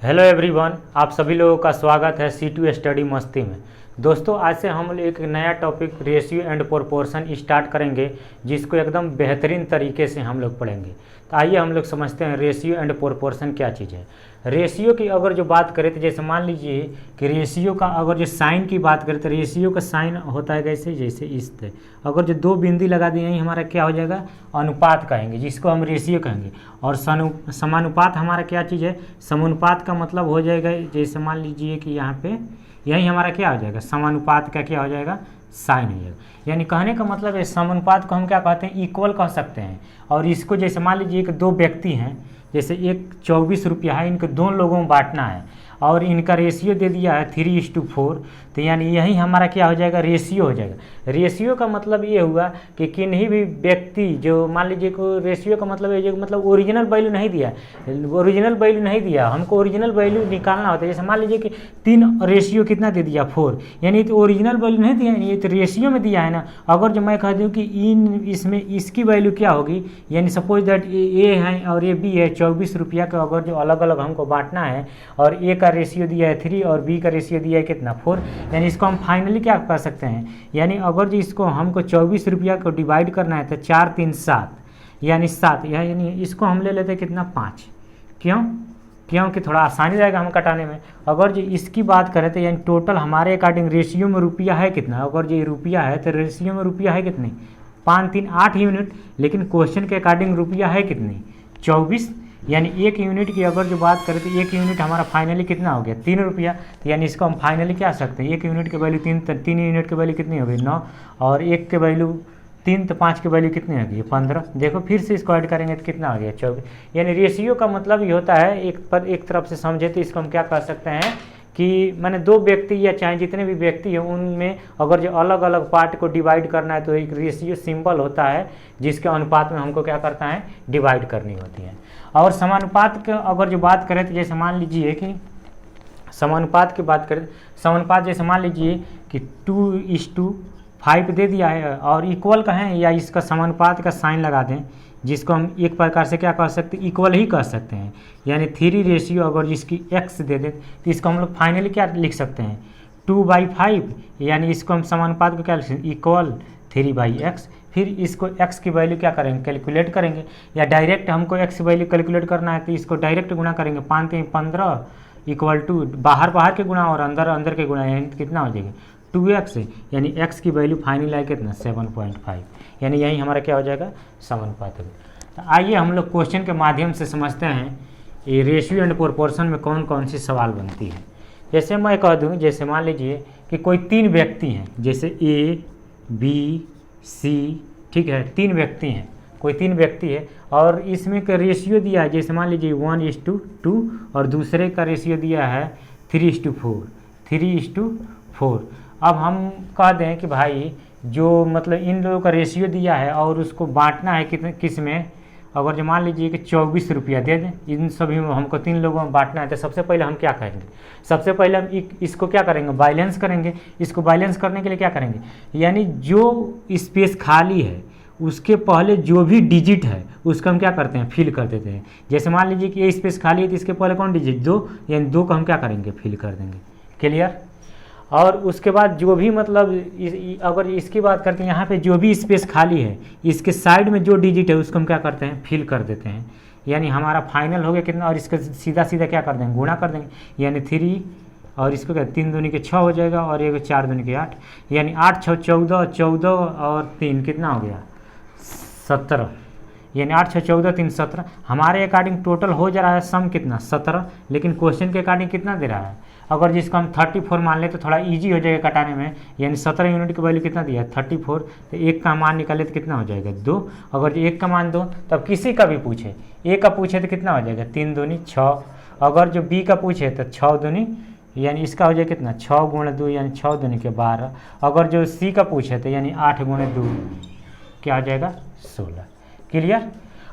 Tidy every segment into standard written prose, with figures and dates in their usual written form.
Hello everyone, आप सभी लोगों का स्वागत है C2 स्टडी मस्ती में। दोस्तों, आज से हम एक नया topic ratio and proportion start करेंगे, जिसको एकदम बेहतरीन तरीके से हम लोग पढ़ेंगे। तो आइए हम लोग समझते हैं रेशियो एंड प्रोपोर्शन क्या चीज़ है। रेशियो की अगर जो बात करें तो जैसे मान लीजिए कि रेशियो का अगर जो साइन की बात करें तो रेशियो का साइन होता है कैसे, जैसे इस तरह। अगर जो दो बिंदी लगा दिए यही हमारा क्या हो जाएगा, अनुपात कहेंगे, जिसको हम रेशियो कहेंगे। और समानुपात हमारा क्या चीज़ है, समानुपात का मतलब हो जाएगा, जैसे मान लीजिए कि यहाँ पे यही हमारा क्या हो जाएगा, समानुपात का क्या हो जाएगा, साइन हो जाएगा। यानी कहने का मतलब है समानुपात को हम क्या कहते हैं, इक्वल कह सकते हैं। और इसको जैसे मान लीजिए कि दो व्यक्ति हैं, जैसे एक 24 रुपया है, इनको दो लोगों में बांटना है और इनका रेशियो दे दिया है 3:4, तो यानी यही हमारा क्या हो जाएगा, रेशियो हो जाएगा। रेशियो का मतलब ये हुआ कि किन्हीं भी व्यक्ति जो मान लीजिए को रेशियो का मतलब ये मतलब ओरिजिनल वैल्यू नहीं दिया, ओरिजिनल वैल्यू नहीं दिया, हमको ओरिजिनल वैल्यू निकालना होता है। जैसे मान लीजिए कि 3 रेशियो कितना दे दिया, 4, यानी तो ओरिजिनल वैल्यू नहीं दिया, ये तो रेशियो में दिया है ना। अगर जो मैं कह दूँ कि इसमें इसकी वैल्यू क्या होगी, यानी सपोज दैट ए है और ये बी है, 24 रुपया का अगर जो अलग अलग हमको बांटना है और ए का रेशियो दिया है 3 और बी का रेशियो दिया है कितना, 4, यानी इसको हम फाइनली क्या कर सकते हैं, यानी अगर जो इसको हमको 24 रुपया को डिवाइड करना है तो 4 3 7, यानी 7, यानी इसको हम ले लेते हैं कितना, 5। क्योंकि थोड़ा आसानी रहेगा हम कटाने में। अगर जो इसकी बात करें तो यानी टोटल हमारे अकॉर्डिंग रेशियो में रुपया है कितना, अगर जो रुपया है तो रेशियो में रुपया है कितनी, 5 3 8 यूनिट, लेकिन क्वेश्चन के अकॉर्डिंग रुपया है कितनी, 24। यानी 1 यूनिट की अगर जो बात करें तो 1 यूनिट हमारा फाइनली कितना हो गया, 3 रुपया। तो यानी इसको हम फाइनली क्या सकते हैं, 1 यूनिट की वैल्यू 3 यूनिट की वैल्यू कितनी हो गई, 9, और 1 के वैल्यू 3, तो 5 की वैल्यू कितनी हो गई, 15। देखो फिर से इसको ऐड करेंगे तो कितना हो गया, 24। यानी रेशियो का मतलब ये होता है, एक तरफ से समझे तो इसको हम क्या कर सकते हैं कि मैंने दो व्यक्ति या चाहे जितने भी व्यक्ति हैं उनमें अगर जो अलग अलग पार्ट को डिवाइड करना है तो एक रेशियो सिंबल होता है, जिसके अनुपात में हमको क्या करता है, डिवाइड करनी होती है। और समानुपात का अगर जो बात करें तो जैसे मान लीजिए कि समानुपात की बात करें, समानुपात जैसे मान लीजिए कि 2:5 दे दिया है और इक्वल कहें या इसका समानुपात का साइन लगा दें, जिसको हम एक प्रकार से क्या कर सकते हैं, इक्वल ही कर सकते हैं। यानी 3 रेशियो अगर जिसकी x दे दें तो इसको हम लोग फाइनली क्या लिख सकते हैं, 2/5, यानी इसको हम समानुपात को क्या लिख सकते हैं, इक्वल 3/x। फिर इसको x की वैल्यू क्या करेंगे, कैलकुलेट करेंगे, या डायरेक्ट हमको x की वैल्यू कैलकुलेट करना है तो इसको डायरेक्ट गुणा करेंगे, 5 3 15 इक्वल टू बाहर के गुणा और अंदर के गुणा, यानी कितना हो जाएगा 2x, यानी x की वैल्यू फाइनल है कितना, 7.5। यानी यही हमारा क्या हो जाएगा, समानुपात होगा। तो आइए हम लोग क्वेश्चन के माध्यम से समझते हैं ये रेशियो एंड प्रोपोर्शन में कौन कौन सी सवाल बनती है। जैसे मैं कह दूँ, जैसे मान लीजिए कि कोई 3 व्यक्ति हैं, जैसे A B C, ठीक है, 3 व्यक्ति हैं, कोई 3 व्यक्ति है और इसमें का रेशियो दिया है, जैसे मान लीजिए 1:2 और दूसरे का रेशियो दिया है 3:4। अब हम कह दें कि भाई जो मतलब इन लोगों का रेशियो दिया है और उसको बांटना है कितने किस में, अगर जो मान लीजिए कि 24 रुपया दे दें, इन सभी में हमको 3 लोगों में बांटना है, तो सबसे पहले हम क्या करेंगे, सबसे पहले हम इसको क्या करेंगे, बैलेंस करेंगे। इसको बैलेंस करने के लिए क्या करेंगे, यानी जो स्पेस खाली है उसके पहले जो भी डिजिट है उसको हम क्या करते हैं, फिल कर देते हैं। जैसे मान लीजिए कि ये स्पेस खाली है तो इसके पहले कौन डिजिट, 2, यानी 2 को हम क्या करेंगे, फिल कर देंगे। क्लियर। और उसके बाद जो भी मतलब अगर इसकी बात करते हैं, यहाँ पे जो भी स्पेस खाली है इसके साइड में जो डिजिट है उसको हम क्या करते हैं, फिल कर देते हैं। यानी हमारा फाइनल हो गया कितना, और इसका सीधा क्या कर देंगे, गुणा कर देंगे, यानी 3 और इसको क्या 3 दूनी के 6 हो जाएगा और ये 4 दूनी के 8, यानी 8 6 14, 14 और 3 कितना हो गया, 17। यानी 8 6 14 3 17। हमारे अकॉर्डिंग टोटल हो जा रहा है सम कितना, 17, लेकिन क्वेश्चन के अकॉर्डिंग कितना दे रहा है, अगर जिसको हम 34 मान ले तो थोड़ा इजी हो जाएगा कटाने में। यानी 17 यूनिट की वैल्यू कितना दिया है, 34, तो 1 का मान निकाले तो कितना हो जाएगा, 2। अगर 1 का मान 2, तब किसी का भी पूछे, A का पूछे तो कितना हो जाएगा, 3 दूनी 6। अगर जो B का पूछे तो 6 दूनी, यानी इसका हो जाएगा कितना, 6 × 2 यानी 6 दूनी के 12। अगर जो C का पूछे तो यानी 8 × 2 क्या हो जाएगा, 16। क्लियर।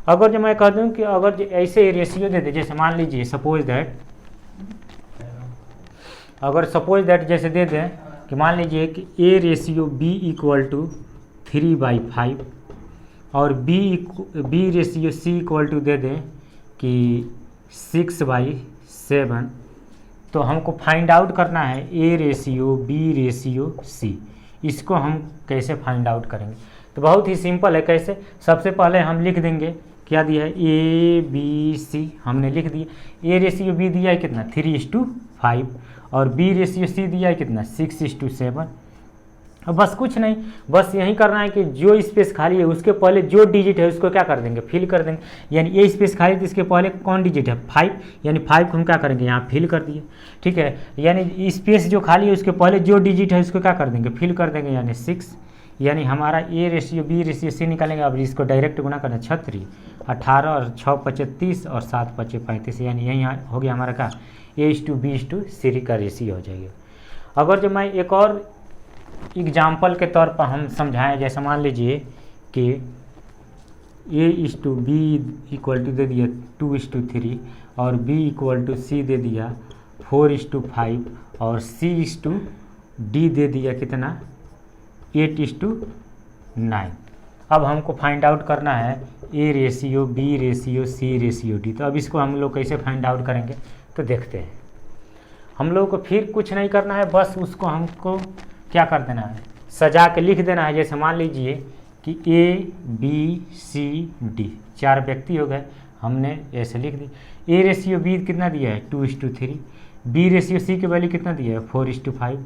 अगर जो मैं कह दूँ कि अगर जो ऐसे रेशियो दे दे, जैसे मान लीजिए सपोज दैट जैसे दे दें कि मान लीजिए कि A रेशियो B = 3/5 और B रेशियो C = दे दें कि 6/7 7, तो हमको फाइंड आउट करना है A ratio B ratio C। इसको हम कैसे फाइंड आउट करेंगे? तो बहुत ही सिंपल है। कैसे? सबसे पहले हम लिख देंगे, क्या दिया है, ABC हमने लिख दिया। A रेशियो B दिया है कितना, 3:5, और B रेशियो C दिया है कितना, 6:7। अब बस कुछ नहीं, बस यही करना है कि जो स्पेस खाली है उसके पहले जो डिजिट है उसको क्या कर देंगे, फिल कर देंगे। यानी ये स्पेस खाली है तो इसके पहले कौन डिजिट है, 5, यानी 5 को हम क्या करेंगे, यहाँ फिल कर दिए। ठीक है, यानी स्पेस जो खाली है उसके पहले जो डिजिट है उसको क्या कर देंगे, फिल कर देंगे, यानी 6। यानी हमारा A ratio B ratio C निकालेंगे। अब इसको डायरेक्ट गुना करना, 36, 18 और 6 × 5 = 30 और 7 × 5 = 35। यानी यही हो गया हमारा क्या, A/B/C का रेशियो हो जाएगा। अगर जो मैं एक और एग्जाम्पल के तौर पर हम समझाएं, जैसे मान लीजिए कि A/B = दे दिया 2:3 और B=C दे दिया 4:5 और C/D दे दिया कितना, 8:9। अब हमको फाइंड आउट करना है A ratio B ratio C ratio D। तो अब इसको हम लोग कैसे फाइंड आउट करेंगे, तो देखते हैं। हम लोग को फिर कुछ नहीं करना है, बस उसको हमको क्या कर देना है, सजा के लिख देना है। जैसे मान लीजिए कि A B C D 4 व्यक्ति हो गए, हमने ऐसे लिख दी। A रेशियो B कितना दिया है, 2:3, B रेशियो C की वैल्यू कितना दिया है, 4:5,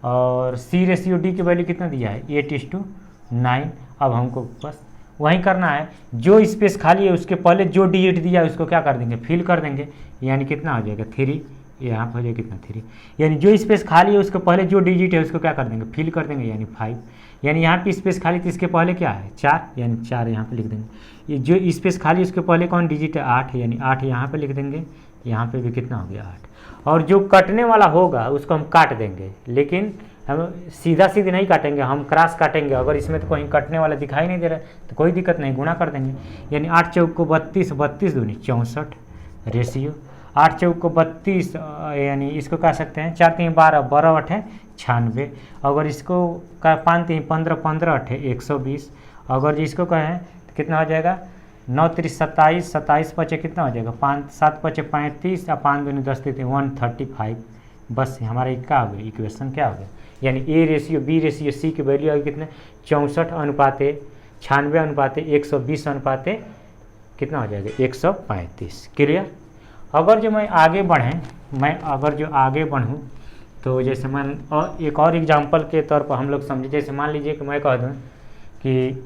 और C रेशियो D की वैल्यू कितना दिया है, 8:9। अब हमको बस वही करना है, जो स्पेस खाली है उसके पहले जो डिजिट दिया है उसको क्या कर देंगे, फिल कर देंगे। यानी कितना हो जाएगा, 3, यहाँ पर हो जाएगा कितना, 3। यानी जो स्पेस खाली है उसके पहले जो डिजिट है उसको क्या कर देंगे, फिल कर देंगे, यानी 5। यानी यहाँ पे स्पेस खाली थी, इसके पहले क्या है, 4, यानी 4 यहाँ पे लिख देंगे। ये जो स्पेस खाली उसके पहले कौन डिजिट है, 8, यानी 8 यहाँ पे लिख देंगे। यहाँ पे भी कितना हो गया, 8। और जो कटने वाला होगा उसको हम काट देंगे, लेकिन हम सीधा सीधे नहीं काटेंगे, हम क्रॉस काटेंगे। अगर इसमें तो कहीं कटने वाला दिखाई नहीं दे रहा है तो कोई दिक्कत नहीं, गुणा कर देंगे। यानी 8 चौक को 32, 32 दूनी 64 रेशियो। 8 चौक को 32, यानी इसको कह सकते हैं 4 3 12, 12 8 96। अगर इसको 5 3 15, 15 8 120। अगर इसको कहें तो कितना हो जाएगा, 9 3 27, 27 5 कितना हो जाएगा, 5 7 5 35 और 5 दूनी 10 3 135। बस हमारा क्या हो गया, इक्वेशन क्या हो गया। यानी A ratio B ratio C की वैल्यू आगे कितने, 64:96:120 कितना हो जाएगा, 135। क्लियर? अगर जो मैं आगे बढ़ूँ तो जैसे मैं एक और एग्जांपल के तौर पर हम लोग समझे। जैसे मान लीजिए कि मैं कह दूँ कि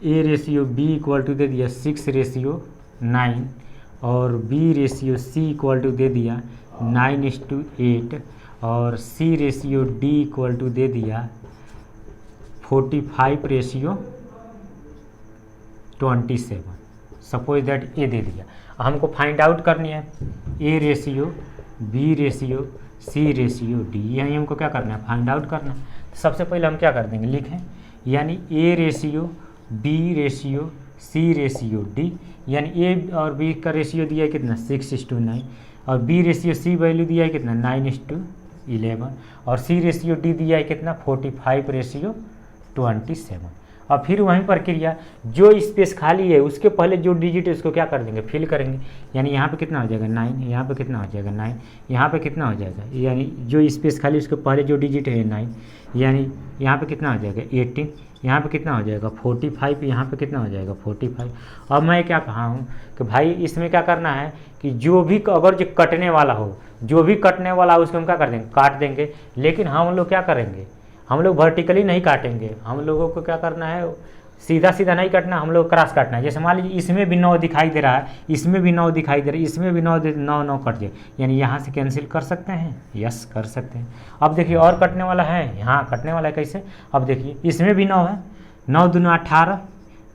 A रेशियो B = दे दिया 6:9 और B रेशियो C = दे दिया 9:8 और C रेशियो D = दे दिया 45:27। सपोज दैट ए दे दिया। हमको फाइंड आउट करनी है A ratio B ratio C ratio D, यही हमको क्या करना है, फाइंड आउट करना है। सबसे पहले हम क्या कर देंगे, लिखें, यानी A ratio B ratio C ratio D। यानी A और B का रेशियो दिया है कितना, 6:9, और B रेशियो C वैल्यू दिया है कितना, 9:11, और C रेशियो D दिया है कितना, 45:27। और फिर वहीं प्रक्रिया, जो स्पेस खाली है उसके पहले जो डिजिट है उसको क्या कर देंगे, फिल करेंगे। यानी यहाँ पे कितना हो जाएगा, 9, यहाँ पे कितना हो जाएगा, 9, यहाँ पे कितना हो जाएगा, यानी जो स्पेस खाली उसके पहले जो डिजिट है 9, यानी यहाँ पे कितना हो जाएगा, 18, यहाँ पे कितना हो जाएगा, 45, यहाँ पे कितना हो जाएगा, 45। अब मैं क्या कहा हूँ कि भाई इसमें क्या करना है कि जो भी अगर जो कटने वाला हो, उसको हम क्या कर देंगे, काट देंगे। लेकिन हम लोग क्या करेंगे, हम लोग वर्टिकली नहीं काटेंगे, हम लोगों को क्या करना है, सीधा सीधा नहीं काटना, हम लोग क्रॉस काटना है। जैसे मान लीजिए इसमें भी 9 दिखाई दे रहा है, इसमें भी 9 दिखाई दे रहा है, इसमें भी 9 कट जाए, यानी यहाँ से कैंसिल कर सकते हैं, यस कर सकते हैं। अब देखिए और कटने वाला है, यहाँ कटने वाला है कैसे, अब देखिए इसमें भी 9 है, 9 दूनी 18,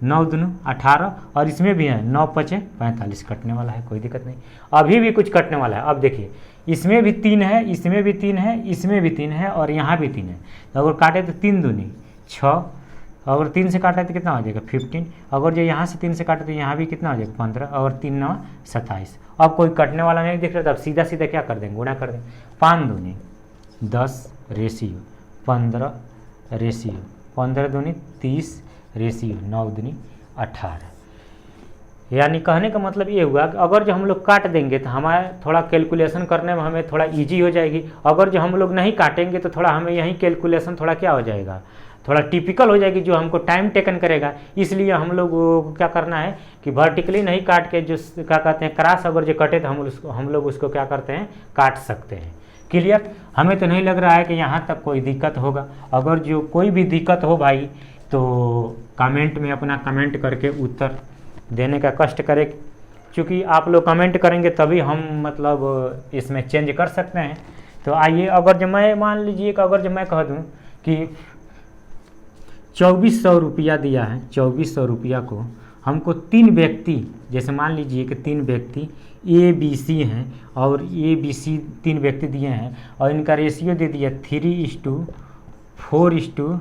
9 दूनी 18, और इसमें भी है 9 5 45 कटने वाला है, कोई दिक्कत नहीं। अभी भी कुछ कटने वाला है। अब देखिए इसमें भी 3 है, इसमें भी 3 है, इसमें भी 3 है, और यहाँ भी 3 है। तो अगर काटे तो 3 दूनी 6, अगर 3 से काटे तो कितना हो जाएगा, 15। अगर जो यहाँ से 3 से काटे तो यहाँ भी कितना हो जाएगा, 15, और 3 9 27। अब कोई कटने वाला नहीं दिख रहा, तो अब सीधा सीधा क्या कर देंगे, गुणा कर देंगे। 5 दूनी 10 रेशियो 15 रेशियो 15 दूनी 30 रेशियो 9 दूनी 18। यानी कहने का मतलब ये हुआ कि अगर जो हम लोग काट देंगे तो हमारा थोड़ा कैलकुलेशन करने में हमें थोड़ा इजी हो जाएगी, अगर जो हम लोग नहीं काटेंगे तो थोड़ा हमें यही कैलकुलेशन थोड़ा क्या हो जाएगा, थोड़ा टिपिकल हो जाएगी, जो हमको टाइम टेकन करेगा। इसलिए हम लोग को क्या करना है कि वर्टिकली नहीं काट के जो क्या कहते हैं क्रॉस अगर जो कटे तो हम लोग उसको क्या करते हैं काट सकते हैं। क्लियर? हमें तो नहीं लग रहा है कि यहाँ तक कोई दिक्कत होगा। अगर जो कोई भी दिक्कत हो भाई तो कमेंट में अपना कमेंट करके उत्तर देने का कष्ट करें, क्योंकि आप लोग कमेंट करेंगे तभी हम मतलब इसमें चेंज कर सकते हैं। तो आइए, अगर जो मैं मान लीजिए कि अगर जो मैं कह दूँ कि 2400 रुपया दिया है, 2400 रुपया को हमको 3 व्यक्ति, जैसे मान लीजिए कि 3 व्यक्ति ABC हैं और ABC 3 व्यक्ति दिए हैं और इनका रेशियो दे दिया 3:4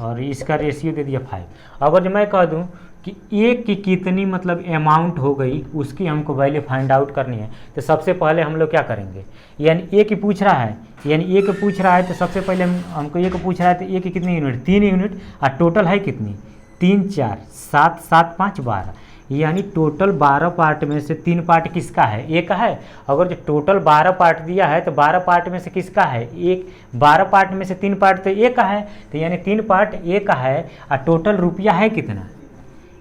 और इसका रेशियो दे दिया 5। अगर जो मैं कह दूं कि एक की कितनी मतलब अमाउंट हो गई उसकी हमको वैल्यू फाइंड आउट करनी है, तो सबसे पहले हम लोग क्या करेंगे, यानी एक ही पूछ रहा है, यानी एक पूछ रहा है तो सबसे पहले हमको एक पूछ रहा है तो एक की कितनी यूनिट, 3 यूनिट, और टोटल है कितनी, 3 4 7 7 5 12, यानी टोटल 12 पार्ट में से 3 पार्ट किसका है, ए का है। अगर जो टोटल 12 पार्ट दिया है तो 12 पार्ट में से किसका है, एक 12 पार्ट में से 3 पार्ट तो ए का है, तो यानी 3 पार्ट ए का है और टोटल रुपया है कितना,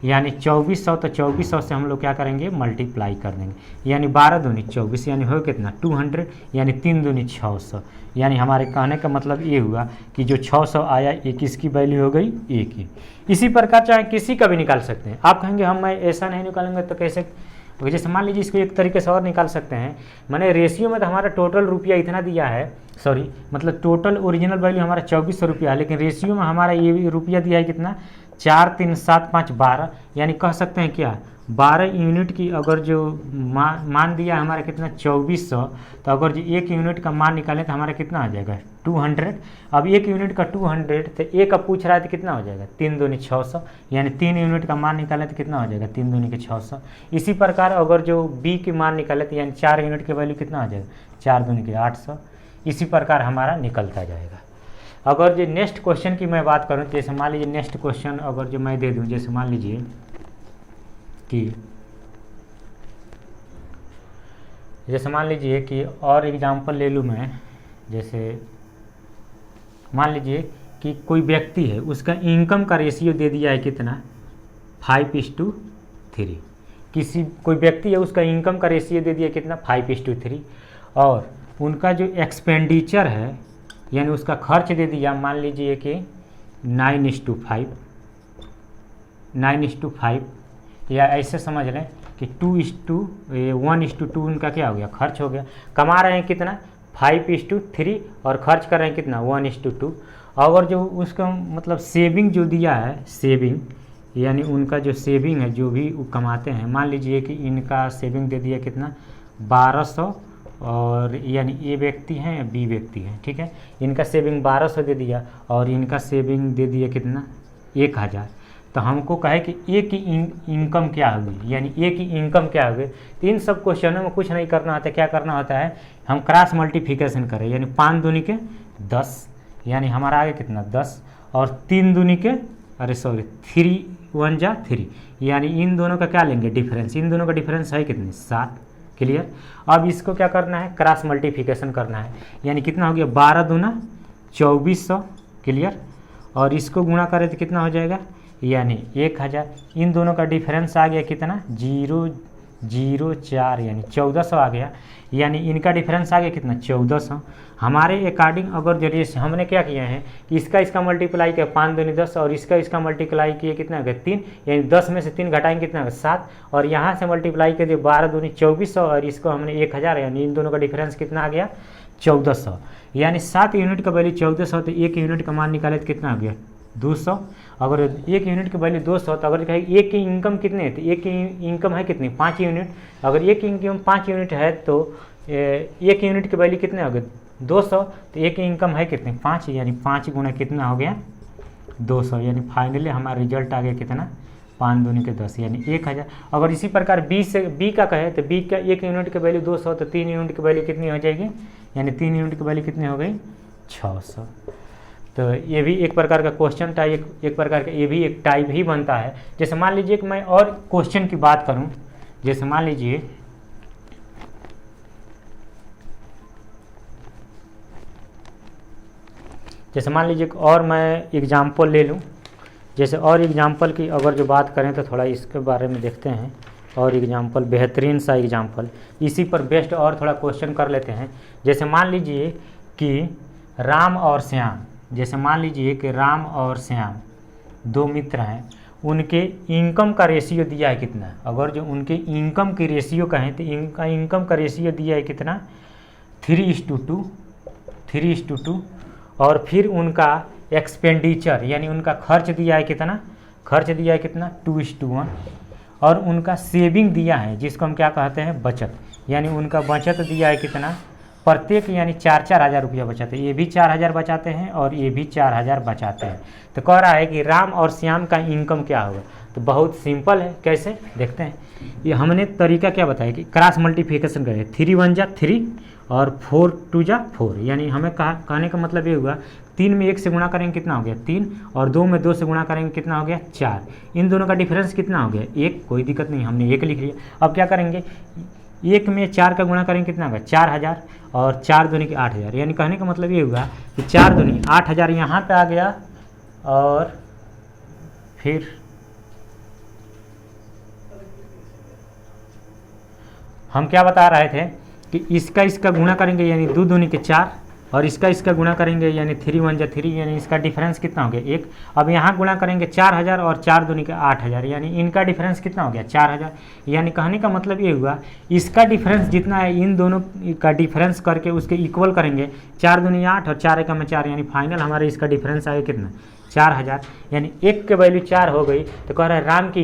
यानी 2400। तो 2400 से हम लोग क्या करेंगे मल्टीप्लाई कर देंगे, यानी 12 दूनी 24, यानी हो कितना 200, यानी 3 दूनी 600। यानी हमारे कहने का मतलब ये हुआ कि जो 600 आया ये किसकी वैल्यू हो गई, ए की। इसी प्रकार चाहे किसी का भी निकाल सकते हैं। आप कहेंगे हम मैं ऐसा नहीं निकालेंगे तो कैसे, जैसे मान लीजिए इसको एक तरीके से और निकाल सकते हैं, मैंने रेशियो में तो हमारा टोटल रुपया इतना दिया है, सॉरी मतलब टोटल ओरिजिनल वैल्यू हमारा 2400 रुपया है, लेकिन रेशियो में हमारा ये रुपया दिया है कितना 4 3 7 5 12, यानी कह सकते हैं क्या 12 यूनिट की अगर जो मान दिया है हमारा कितना 2400, तो अगर जो एक यूनिट का मान निकालें तो हमारा कितना आ जाएगा 200। अब एक यूनिट का 200 तो एक का पूछ रहा है तो कितना हो जाएगा 3 दूनी 600, यानी 3 यूनिट का मान निकालें तो कितना हो जाएगा 3 दूनी के 600। इसी प्रकार अगर जो बी के मान निकाले तो यानी 4 यूनिट की वैल्यू कितना हो जाएगा 4 दूनी के 800। इसी प्रकार हमारा निकलता जाएगा। अगर जो नेक्स्ट क्वेश्चन की मैं बात करूँ, जैसे मान लीजिए नेक्स्ट क्वेश्चन अगर जो मैं दे दूँ, जैसे मान लीजिए कि और एग्जांपल ले लूँ मैं, जैसे मान लीजिए कि कोई व्यक्ति है उसका इनकम का रेशियो दे दिया है कितना 5:3। कोई व्यक्ति है उसका इनकम का रेशियो दे दिया कितना 5:3, और उनका जो एक्सपेंडिचर है यानी उसका खर्च दे दिया मान लीजिए कि 9:5, या ऐसे समझ लें कि 1:2 उनका क्या हो गया खर्च हो गया। कमा रहे हैं कितना 5:3 और खर्च कर रहे हैं कितना 1:2। अगर जो उसका मतलब सेविंग जो दिया है, सेविंग यानी उनका जो सेविंग है जो भी वो कमाते हैं, मान लीजिए कि इनका सेविंग दे दिया कितना 1200, और यानी ए व्यक्ति हैं बी व्यक्ति हैं, ठीक है, इनका सेविंग 1200 दे दिया और इनका सेविंग दे दिया कितना 1000। तो हमको कहे कि ए की इनकम क्या होगी, यानी ए की इनकम क्या होगी। तो इन सब क्वेश्चनों में कुछ नहीं करना होता है, क्या करना होता है हम क्रॉस मल्टीप्लिकेशन करें, यानी 5 दूनी के 10, यानी हमारा आगे कितना 10, और 3 दूनी के 3 1 जा 3, यानी इन दोनों का क्या लेंगे डिफरेंस, इन दोनों का डिफरेंस है कितनी 7। क्लियर? अब इसको क्या करना है क्रॉस मल्टीप्लिकेशन करना है, यानी कितना हो गया 12 दूना 2400। क्लियर? और इसको गुणा करें तो कितना हो जाएगा, यानी 1000। इन दोनों का डिफरेंस आ गया कितना 004, यानी 1400 आ गया, यानी इनका डिफरेंस आ गया कितना 1400। हमारे अकॉर्डिंग अगर जरिए से हमने क्या किया है कि इसका मल्टीप्लाई किया 5 दूनी 10, और इसका मल्टीप्लाई किया कितना हो गया 3, यानी 10 में से 3 घटाएंगे कितना 7, और यहाँ से मल्टीप्लाई कर दिए 12 दूनी 2400 और इसको हमने 1000, यानी इन दोनों का डिफरेंस कितना आ गया 1400। यानी 7 यूनिट का वैल्यू 1400, तो 1 यूनिट का मान निकाले तो कितना हो गया 200। अगर 1 यूनिट की वैल्यू 200, तो अगर कहें एक की इनकम कितनी है, तो एक की इनकम है कितनी 5 यूनिट। अगर एक की इनकम 5 यूनिट है तो 1 यूनिट की वैल्यू कितने हो गए 200, तो एक की इनकम है कितनी 5, यानी 5 गुना कितना हो गया 200, यानी फाइनली हमारा रिजल्ट आ गया कितना 5 दूनी के 10, यानी 1000। अगर इसी प्रकार बी का कहे तो बी का 1 यूनिट की वैल्यू 200, तो 3 यूनिट की वैल्यू कितनी हो जाएगी, यानी 3 यूनिट की वैल्यू कितनी हो गई 600। तो ये भी एक प्रकार का क्वेश्चन टाइप, एक प्रकार का ये भी एक टाइप ही बनता है। जैसे मान लीजिए कि मैं और क्वेश्चन की बात करूं, जैसे मान लीजिए और मैं एग्जाम्पल ले लूं, जैसे और एग्जाम्पल की अगर जो बात करें तो थोड़ा इसके बारे में देखते हैं। और एग्जाम्पल, बेहतरीन सा एग्जाम्पल, इसी पर बेस्ड और थोड़ा क्वेश्चन कर लेते हैं। जैसे मान लीजिए कि राम और श्याम, जैसे मान लीजिए कि राम और श्याम दो मित्र हैं, उनके इनकम का रेशियो दिया है कितना। अगर जो उनके इनकम की रेशियो कहें तो इनका इनकम का रेशियो दिया है कितना, 3:2। और फिर उनका एक्सपेंडिचर यानी उनका खर्च दिया है कितना, 2:1। और उनका सेविंग दिया है जिसको हम क्या कहते हैं, बचत, यानी उनका बचत दिया है कितना, प्रत्येक यानी 4-4 हज़ार रुपया बचाते हैं। ये भी 4 हज़ार बचाते हैं और ये भी 4 हज़ार बचाते हैं। तो कह रहा है कि राम और श्याम का इनकम क्या होगा। तो बहुत सिंपल है, कैसे देखते हैं। ये हमने तरीका क्या बताया कि क्रॉस मल्टीप्लिकेशन करें, 3 × 1 = 3 और 4 × 2 = 4। यानी हमें कहने का मतलब ये हुआ 3 में 1 से गुणा करेंगे कितना हो गया 3, और 2 में 2 से गुणा करेंगे कितना हो गया 4। इन दोनों का डिफरेंस कितना हो गया 1, कोई दिक्कत नहीं, हमने 1 लिख लिया। अब क्या करेंगे, 1 में 4 का गुणा करेंगे कितना होगा 4 हज़ार, और 4 दूनी के 8 हज़ार। यानी कहने का मतलब ये हुआ कि 4 दूनी 8 हज़ार यहाँ पे आ गया। और फिर हम क्या बता रहे थे कि इसका गुणा करेंगे यानी 2 दूनी के 4, और इसका गुणा करेंगे यानी 3 × 1 = 3, यानी इसका डिफरेंस कितना हो गया 1। अब यहाँ गुणा करेंगे 4 हज़ार और 4 दूनी के 8 हज़ार, यानी इनका डिफरेंस कितना हो गया 4 हज़ार। यानी कहने का मतलब ये हुआ इसका डिफरेंस जितना है इन दोनों का डिफरेंस करके उसके इक्वल करेंगे, 4 दूनी 8 और 4 एकम 4, यानी फाइनल हमारे इसका डिफरेंस आएगा कितना 4 हज़ार। यानी 1 के वैल्यू 4 हो गई। तो कह रहा है राम की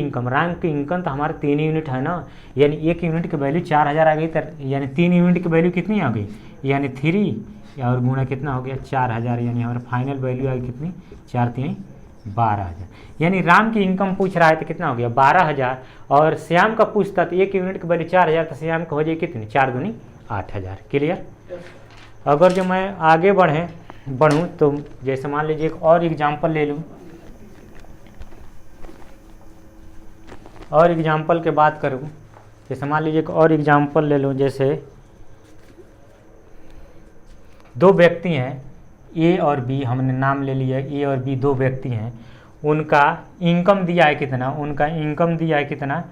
इनकम तो हमारे 3 यूनिट है ना, यानी 1 यूनिट की वैल्यू 4 हज़ार आ गई, तो यानी 3 यूनिट की वैल्यू कितनी आ गई, यानी 3 और गुणा कितना हो गया 4 हज़ार, यानी हमारा फाइनल वैल्यू आई कितनी 4 × 3 = 12 हज़ार। यानी राम की इनकम पूछ रहा है तो कितना हो गया 12 हज़ार, और श्याम का पूछता तो 1 यूनिट की वैल्यू 4 हज़ार, तो श्याम का हो जाए कितनी 4 दूनी 8 हज़ार। क्लियर। अगर जो मैं आगे बढ़ूँ तो जैसे मान लीजिए एक और एग्जाम्पल ले लूँ, और एग्जाम्पल के बात करूँ, जैसे मान लीजिए एक और एग्जाम्पल ले लूँ। जैसे 2 व्यक्ति हैं ए और बी, हमने नाम ले लिया ए और बी 2 व्यक्ति हैं, उनका इनकम दिया है कितना, उनका इनकम दिया है कितना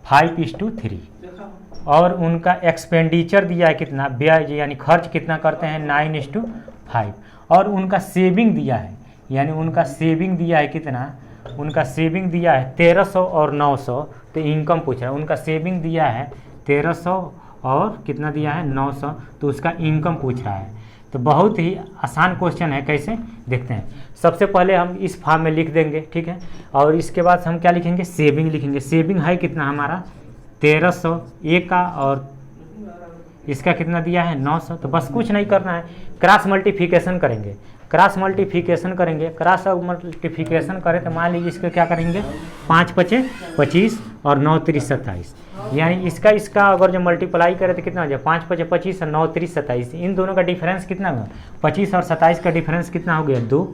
5:3, और उनका एक्सपेंडिचर दिया है कितना, व्यय यानी खर्च कितना करते हैं 9:5, और उनका सेविंग दिया है, यानी उनका सेविंग दिया है कितना, उनका सेविंग दिया है 1300 और 900। तो इनकम पूछ रहा है, उनका सेविंग दिया है 1300 और कितना दिया है 900, तो उसका इनकम पूछ रहा है। तो बहुत ही आसान क्वेश्चन है, कैसे देखते हैं। सबसे पहले हम इस फॉर्म में लिख देंगे, ठीक है, और इसके बाद हम क्या लिखेंगे सेविंग लिखेंगे। सेविंग है कितना हमारा 1300 ए का, और इसका कितना दिया है 900। तो बस कुछ नहीं करना है, क्रॉस मल्टीप्लिकेशन करेंगे। क्रॉस मल्टीप्लिकेशन करें तो मान लीजिए इसका क्या करेंगे 5 × 5 = 25 और 9 × 3 = 27, यानी इसका अगर जो मल्टीप्लाई करें तो कितना हो जाए 5 × 5 = 25 और 9 × 3 = 27। इन दोनों का डिफरेंस कितना हुआ 25 और 27 का डिफरेंस कितना हो गया 2।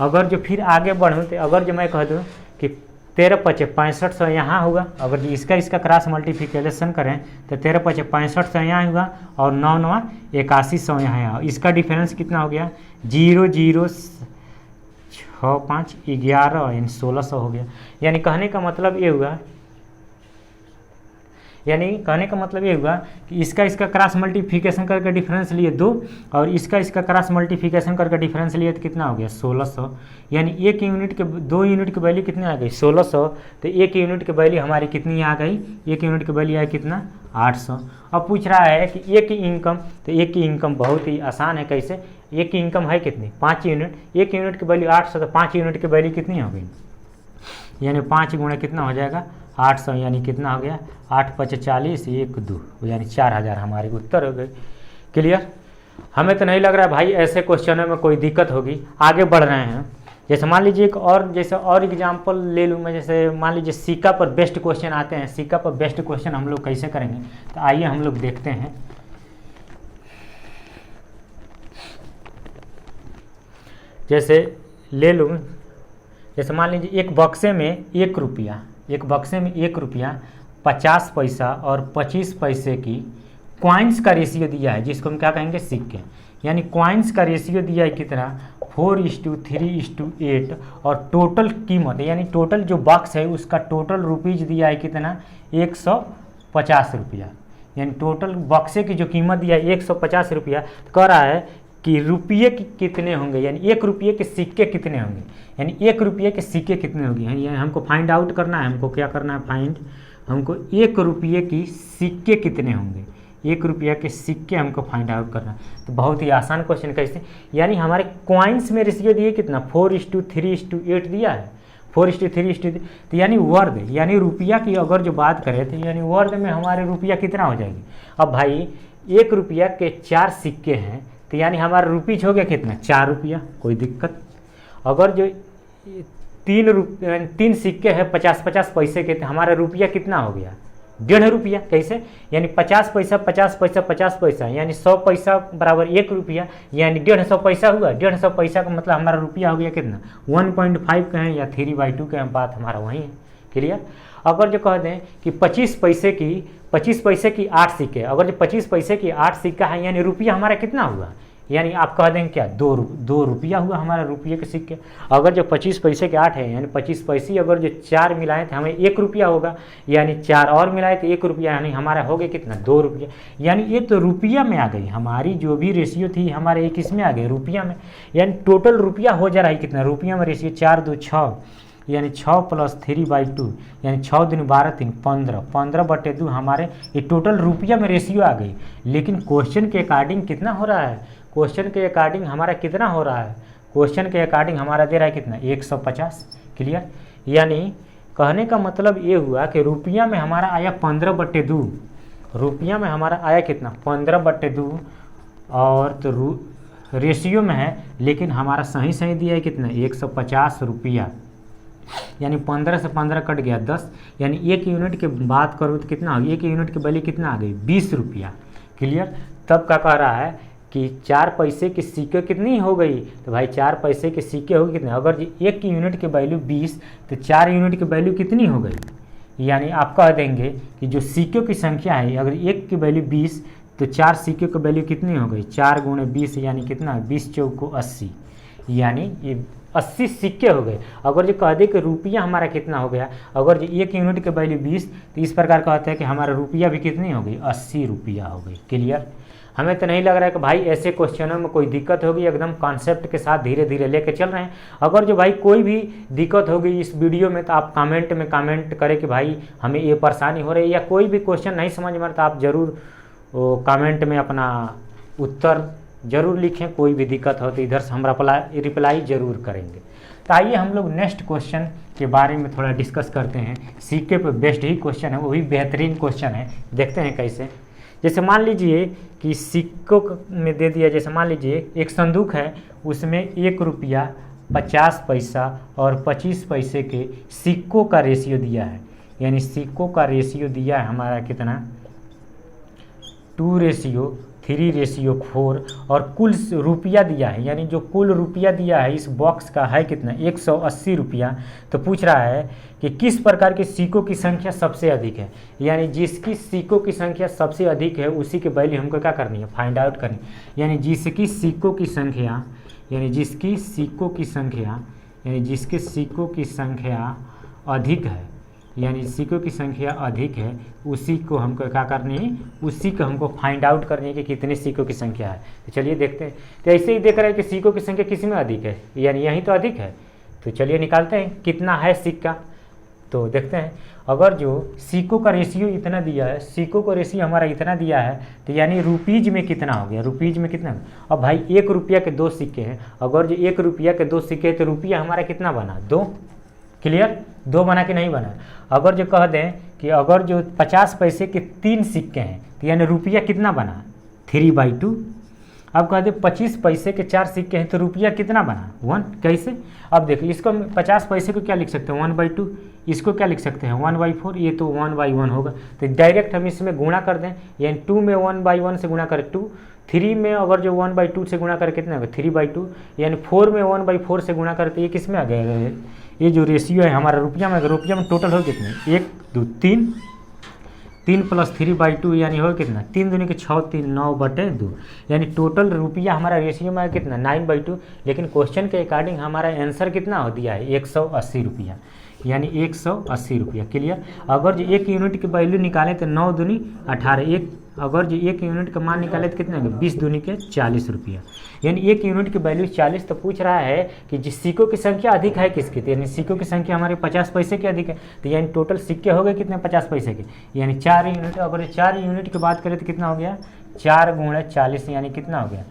अगर जो फिर आगे बढ़ूँ तो अगर जो मैं कह दूँ कि 13 × 5 = 6500 यहाँ होगा, अगर इसका क्रॉस मल्टीप्लिकेशन करें तो 13 × 5 = 6500 यहाँ होगा, और 9 × 9 = 8100 यहाँ। इसका डिफरेंस कितना हो गया 0,065 11 यानी 1600 हो गया। यानी कहने का मतलब ये हुआ कि इसका क्रॉस मल्टीप्लिकेशन करके डिफरेंस लिए 2, और इसका क्रॉस मल्टीप्लिकेशन करके डिफरेंस लिए तो कितना हो गया 1600। यानी 2 यूनिट की वैल्यू कितनी आ गई 1600। तो 1 यूनिट की वैल्यू हमारी कितनी आ गई, 1 यूनिट की वैल्यू है कितना 800। अब पूछ रहा है कि 1 की इनकम, तो 1 की इनकम बहुत ही आसान है, कैसे 1 की इनकम है कितनी 5 यूनिट, 1 यूनिट की वैल्यू 800, तो 5 यूनिट की वैल्यू कितनी हो गई, यानी 5 गुणा कितना हो जाएगा 800, यानी कितना हो गया 8 × 5 = 40 1 2, यानी 4000 हमारे उत्तर हो गए। क्लियर। हमें तो नहीं लग रहा है भाई ऐसे क्वेश्चनों में कोई दिक्कत होगी। आगे बढ़ रहे हैं, जैसे मान लीजिए एक और एग्जाम्पल ले लूँ मैं। जैसे मान लीजिए सिक्का पर बेस्ट क्वेश्चन आते हैं, सिक्का पर बेस्ट क्वेश्चन हम लोग कैसे करेंगे, तो आइए हम लोग देखते हैं। जैसे ले लूँ, जैसे मान लीजिए एक बक्से में 1 रुपया, एक बक्से में 1 रुपया 50 पैसा और 25 पैसे की कॉइन्स का रेशियो दिया है, जिसको हम क्या कहेंगे, सिक्के। यानी कॉइन्स का रेशियो दिया है कितना, 4:3:8 और टोटल कीमत यानी टोटल जो बॉक्स है उसका टोटल रुपीज़ दिया है कितना, 150 रुपया। यानी टोटल बक्से की जो कीमत दिया है 150 रुपया। तो कह रहा है कि रुपये कितने होंगे, यानी 1 रुपये के सिक्के कितने होंगे, यानी 1 रुपये के सिक्के कितने होंगे। यानी हमको फाइंड आउट करना है, हमको क्या करना है, हमको 1 रुपये की सिक्के कितने होंगे, 1 रुपया के सिक्के हमको फाइंड आउट करना। तो बहुत ही आसान क्वेश्चन कैसे, यानी हमारे कॉइन्स में रेशियो दिए कितना, 4:3:8 दिया है, 4:3:8। तो यानी वर्ग, यानी रुपया की अगर जो बात करें तो यानी वर्ग में हमारे रुपया कितना हो जाएगी। अब भाई 1 रुपया के 4 सिक्के हैं, तो यानी हमारा रुपीज हो गया कितना, 4 रुपया, कोई दिक्कत। अगर जो 3 सिक्के हैं 50-50 पैसे के, तो हमारा रुपया कितना हो गया, 1.5 रुपया। कैसे, यानी 50 पैसा 50 पैसा 50 पैसा, यानी 100 पैसा बराबर 1 रुपया, यानी 150 पैसा हुआ। 150 पैसा का मतलब हमारा रुपया हो गया कितना, 1.5 कहें या 3/2 कहें, बात हमारा वही है, क्लियर। अगर जो कह दें कि 25 पैसे की 8 सिक्के, अगर जो 25 पैसे की 8 सिक्का है, यानी रुपया हमारा कितना हुआ, यानी आप कह देंगे क्या, 2 रुपया हुआ हमारा रुपये के सिक्के। अगर जो 25 पैसे के 8 है, यानी 25 पैसे अगर जो 4 मिलाएं तो हमें 1 रुपया होगा, यानी 4 और मिलाए तो 1 रुपया, यानी हमारा हो गया कितना, 2 रुपया। यानी ये तो रुपया में आ गई हमारी जो भी रेशियो थी, हमारे एक इसमें आ गई रुपया में। यानी टोटल रुपया हो जा रहा है कितना, रुपया में रेशियो 4×2 6, यानी 6 + 3/2, यानी 6 दूनी 12 3 15, 15/2 हमारे ये टोटल रुपया में रेशियो आ गई। लेकिन क्वेश्चन के अकॉर्डिंग कितना हो रहा है, क्वेश्चन के अकॉर्डिंग हमारा कितना हो रहा है, क्वेश्चन के अकॉर्डिंग हमारा दे रहा है कितना, 150, क्लियर। यानी कहने का मतलब ये हुआ कि रुपया में हमारा आया 15/2, रुपया में हमारा आया कितना, 15/2, और तो रेशियो में है, लेकिन हमारा सही दिया है कितना, 150 रुपया। यानी 15 से 15 कट गया 10, यानी 1 यूनिट की बात करूँ तो कितना, 1 यूनिट की वैल्यू कितना आ गई, 20 रुपया, क्लियर। तब क्या कह रहा है कि 4 पैसे के सिक्के कितनी हो गई, तो भाई 4 पैसे के सिक्के हो गए कितने, अगर 1 यूनिट की वैल्यू 20 तो 4 यूनिट की वैल्यू कितनी हो गई। यानी आप कह देंगे कि जो सिक्कों की संख्या है, अगर 1 की वैल्यू 20 तो 4 सिक्कों की वैल्यू कितनी हो गई, 4 × 20 यानी कितना, 20×4 80, यानी ये 80 सिक्के हो गए। अगर जो कह दे कि रुपया हमारा कितना हो गया, अगर जो 1 यूनिट की वैल्यू 20 तो इस प्रकार कहते हैं कि हमारा रुपया भी कितनी हो गई, 80 रुपया हो गई, क्लियर। हमें तो नहीं लग रहा है कि भाई ऐसे क्वेश्चनों में कोई दिक्कत होगी, एकदम कॉन्सेप्ट के साथ धीरे धीरे लेके चल रहे हैं। अगर जो भाई कोई भी दिक्कत होगी इस वीडियो में तो आप कमेंट में कमेंट करें कि भाई हमें ये परेशानी हो रही है, या कोई भी क्वेश्चन नहीं समझ में तो आप ज़रूर कमेंट में अपना उत्तर ज़रूर लिखें। कोई भी दिक्कत हो तो इधर से हम रिप्लाई ज़रूर करेंगे। तो आइए हम लोग नेक्स्ट क्वेश्चन के बारे में थोड़ा डिस्कस करते हैं। सिक्के पे बेस्ड ही क्वेश्चन है, वो भी बेहतरीन क्वेश्चन है, देखते हैं कैसे। जैसे मान लीजिए कि सिक्कों में दे दिया, जैसे मान लीजिए एक संदूक है, उसमें 1 रुपया 50 पैसा और 25 पैसे के सिक्कों का रेशियो दिया है। यानी सिक्कों का रेशियो दिया है हमारा कितना, 2:3:4, और कुल रुपया दिया है, यानी जो कुल रुपया दिया है इस बॉक्स का है कितना, 180 रुपया। तो पूछ रहा है कि किस प्रकार के सिक्कों की संख्या सबसे अधिक है, यानी जिसकी सिक्कों की संख्या सबसे अधिक है उसी की वैल्यू हमको क्या करनी है, फाइंड आउट करनी। यानी जिसकी सिक्कों की संख्या, यानी जिसकी सिक्कों की संख्या, यानी जिसके सिक्कों की संख्या अधिक है, यानी सिक्कों की संख्या अधिक है उसी को हमको क्या करनी है, उसी को हमको फाइंड आउट करनी है कि कितने सिक्कों की संख्या है। तो चलिए देखते हैं। तो ऐसे ही देख रहे हैं कि सिक्कों की संख्या किस में अधिक है, यानी यही तो अधिक है। तो चलिए निकालते हैं कितना है सिक्का। तो देखते हैं, अगर जो सिक्कों का रेशियो इतना दिया है, सिक्कों का रेशियो हमारा इतना दिया है, तो यानी रुपीज में कितना हो गया, रुपीज में कितना। अब भाई 1 रुपया के 2 सिक्के हैं, अगर जो 1 रुपया के 2 सिक्के हैं तो रुपया हमारा कितना बना, 2, क्लियर, 2 बना कि नहीं बना। अगर जो कह दें कि अगर जो 50 पैसे के 3 सिक्के हैं तो यानी रुपया कितना बना, 3/2। अब कह दें 25 पैसे के 4 सिक्के हैं तो रुपया कितना बना, 1। कैसे, अब देखिए इसको हम 50 पैसे को क्या लिख सकते हैं, 1/2, इसको क्या लिख सकते हैं, 1/4, ये तो 1/1 होगा। तो डायरेक्ट हम इसमें गुणा कर दें, यानी 2 में 1/1 से गुणा करें 2, 3 में अगर जो 1/2 से गुणा करे कितना होगा 3/2, यानी 4 में 1/4 से गुणा करते ये किस में आ गया, ये जो रेशियो है हमारा रुपया में, रुपया में टोटल हो कितने 1 2 3, 3 + 3/2 यानी हो कितना 3 दूनी के 6 3 9/2, यानी टोटल रुपया हमारा रेशियो में कितना 9/2। लेकिन क्वेश्चन के अकॉर्डिंग हमारा आंसर कितना हो दिया है 180 रुपया, यानी 180 रुपया। क्लियर। अगर जो 1 यूनिट की वैल्यू निकालें तो 9 दूनी 18, अगर जो 1 यूनिट का मान निकाले तो कितना होगा 20 दूनी के 40 रुपया, यानी 1 यूनिट की वैल्यू 40। तो पूछ रहा है कि जिस सिक्कों की संख्या अधिक है किसकी, तो यानी सिक्कों की संख्या हमारे 50 पैसे के अधिक है, तो यानी टोटल सिक्के हो गए कितने 50 पैसे के, यानी 4 यूनिट। अगर 4 यूनिट की बात करें तो कितना हो गया 4 × 40, यानी कितना हो गया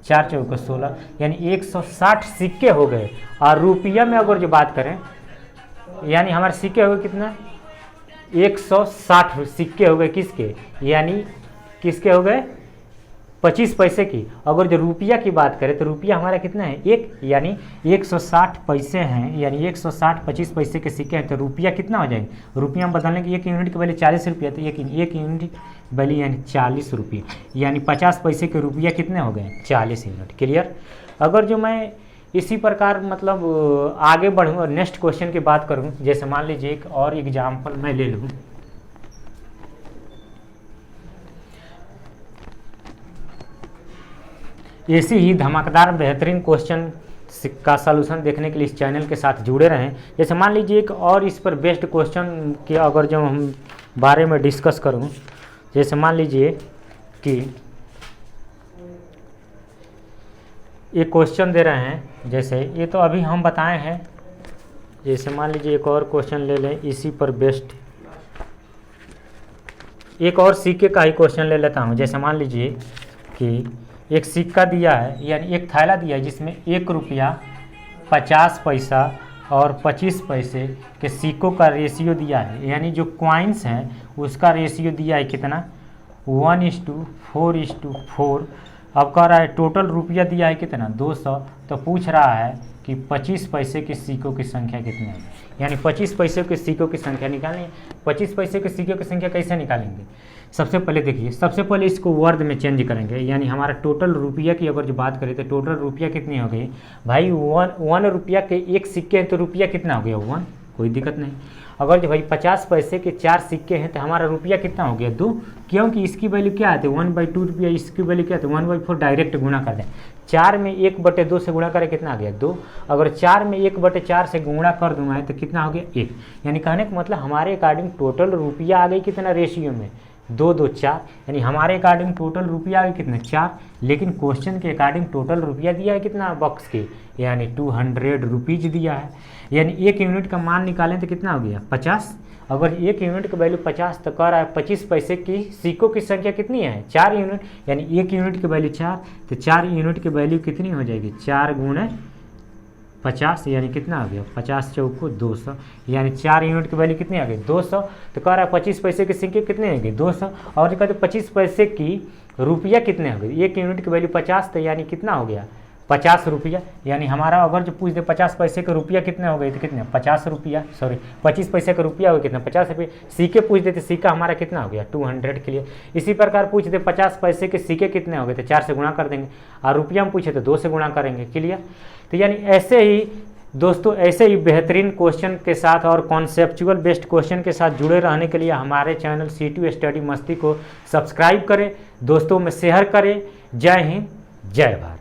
4 × 4 = 16, यानी 160 सिक्के हो गए। और रुपया में अगर जो बात करें यानी हमारे सिक्के हो गए कितना 160 सिक्के हो गए किसके, यानी किसके हो गए 25 पैसे की। अगर जो रुपया की बात करें तो रुपया हमारा कितना है 1, यानी 160 पैसे हैं, यानी 160 25 पैसे के सिक्के हैं, तो रुपया कितना हो जाएंगे, रुपया में बदलने की 1 यूनिट की वैल्यू 40 रुपया, तो 1 यूनिट वैल्यू यानी 40 रुपये, यानी 50 पैसे के रुपया कितने हो गए 40 यूनिट। क्लियर। अगर जो मैं इसी प्रकार मतलब आगे बढ़ूँ और नेक्स्ट क्वेश्चन की बात करूँ, जैसे मान लीजिए एक और एग्जाम्पल मैं ले लूँ, ऐसी ही धमाकेदार बेहतरीन क्वेश्चन का सलूशन देखने के लिए इस चैनल के साथ जुड़े रहें। जैसे मान लीजिए एक और इस पर बेस्ड क्वेश्चन के अगर जो हम बारे में डिस्कस करूं, जैसे मान लीजिए कि एक क्वेश्चन दे रहे हैं, जैसे ये तो अभी हम बताए हैं, जैसे मान लीजिए एक और क्वेश्चन ले लें इसी पर बेस्ड, एक और सिक्के का ही क्वेश्चन ले लेता हूं। जैसे मान लीजिए कि एक सिक्का दिया है, यानी एक थैला दिया है जिसमें 1 रुपया 50 पैसा और 25 पैसे के सिक्कों का रेशियो दिया है, यानी जो कॉइन्स हैं उसका रेशियो दिया है कितना 1:4:4। अब कह रहा है टोटल रुपया दिया है कितना 200, तो पूछ रहा है कि 25 पैसे के सिक्कों की संख्या कितनी है, यानी 25 पैसे के सिक्कों की संख्या निकालनी है। 25 पैसे के सिक्कों की संख्या कैसे निकालेंगे, सबसे पहले देखिए, सबसे पहले इसको वर्ड में चेंज करेंगे, यानी हमारा टोटल रुपया की अगर जो बात करें तो टोटल रुपया कितनी हो गई भाई 1 रुपया के 1 सिक्के हैं तो रुपया कितना हो गया 1, कोई दिक्कत नहीं। अगर जो भाई 50 पैसे के 4 सिक्के हैं तो हमारा रुपया कितना हो गया 2, क्योंकि इसकी वैल्यू क्या आती है 1/2 रुपया, इसकी वैल्यू क्या आती है 1/4, डायरेक्ट गुणा कर दें। 4 में 1/2 से गुणा करें कितना आ गया 2, अगर 4 में 1/4 से गुणा कर दूंगा तो कितना हो गया 1, यानी कहने का मतलब हमारे अकॉर्डिंग टोटल रुपया आ गई कितना रेशियो में 2 2 4, यानी हमारे अकॉर्डिंग टोटल रुपया आ गया कितना 4, लेकिन क्वेश्चन के अकॉर्डिंग टोटल रुपया दिया है कितना बॉक्स के, यानी 200 रुपीज़ दिया है, यानी 1 यूनिट का मान निकालें तो कितना हो गया 50। अगर 1 यूनिट का वैल्यू 50 तो कह रहा है 25 पैसे की सिक्कों की संख्या कितनी है 4 यूनिट, यानी 1 यूनिट की वैल्यू 4, तो 4 यूनिट की वैल्यू कितनी हो जाएगी 4 × 50, यानी कितना आ गया 50 चौको 200, यानी 4 यूनिट की वैल्यू कितनी आ गई 200। तो कह रहा है 25 पैसे की सिक्के कितने होंगे 200, और कहते 25 पैसे की रुपया कितने हो गए, 1 यूनिट की वैल्यू 50, तो यानी कितना हो गया 50 रुपया, यानी हमारा अगर जो पूछ दे 50 पैसे के रुपया कितने हो गए तो कितने 50 रुपया, सॉरी 25 पैसे का रुपया हो गया कितना 50 रुपये, सिक्के पूछ देते सिक्का हमारा कितना हो गया 200 के लिए। इसी प्रकार पूछ दे 50 पैसे के सिक्के कितने हो गए तो 4 से गुणा कर देंगे, और रुपया में पूछे तो 2 से गुणा करेंगे। क्लियर। तो यानी ऐसे ही दोस्तों, ऐसे ही बेहतरीन क्वेश्चन के साथ और कॉन्सेप्चुअल बेस्ड क्वेश्चन के साथ जुड़े रहने के लिए हमारे चैनल C2 स्टडी मस्ती को सब्सक्राइब करें, दोस्तों में शेयर करें। जय हिंद, जय भारत।